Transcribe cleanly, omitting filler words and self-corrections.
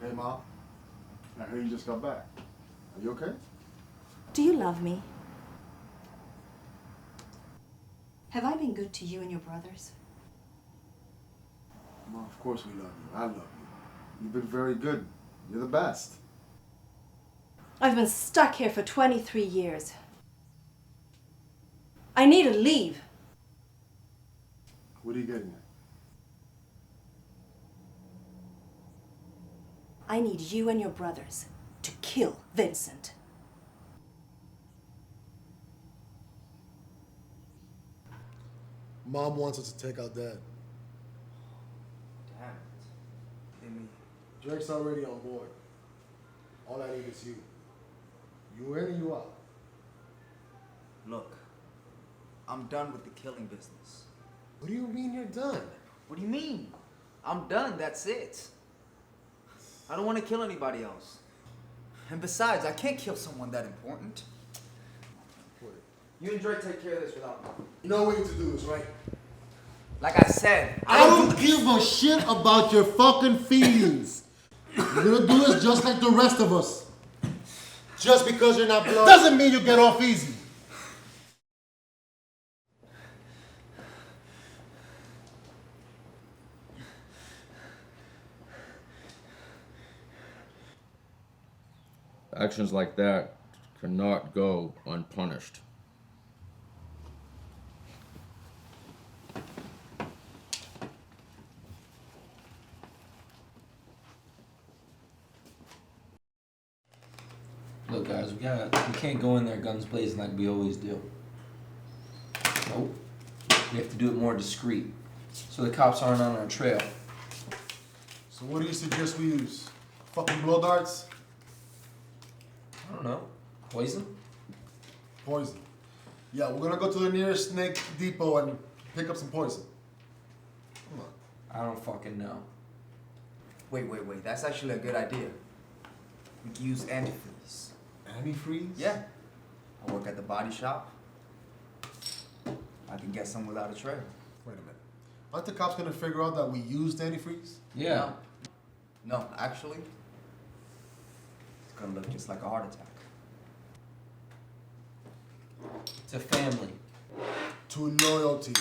Hey, Mom. I heard you just got back. Are you okay? Do you love me? Have I been good to you and your brothers? Mom, of course we love you. I love you. You've been very good. You're the best. I've been stuck here for 23 years. I need to leave. What are you getting at? I need you and your brothers to kill Vincent. Mom wants us to take out Dad. Damn it. Timmy. Drake's already on board. All I need is you. You in and you out. Look, I'm done with the killing business. What do you mean you're done? What do you mean? I'm done, that's it. I don't want to kill anybody else. And besides, I can't kill someone that important. Wait. You and Drake take care of this without me. You know what we need to do this, right? Like I said, I don't give a shit about your fucking feelings. You're gonna do this just like the rest of us. Just because you're not blood doesn't mean you get off easy. Actions like that cannot go unpunished. Look, guys, we can't go in there guns blazing like we always do. Nope. We have to do it more discreet, so the cops aren't on our trail. So what do you suggest we use? Fucking blow darts? I don't know. Poison? Poison. Yeah, we're gonna go to the nearest snake depot and pick up some poison. Come on. I don't fucking know. wait. That's actually a good idea. We can use antifreeze. Antifreeze? Yeah. I work at the body shop. I can get some without a trail. Wait a minute. Aren't the cops gonna figure out that we used antifreeze? Yeah. No, actually, it's gonna look just like a heart attack. It's a family. To loyalty.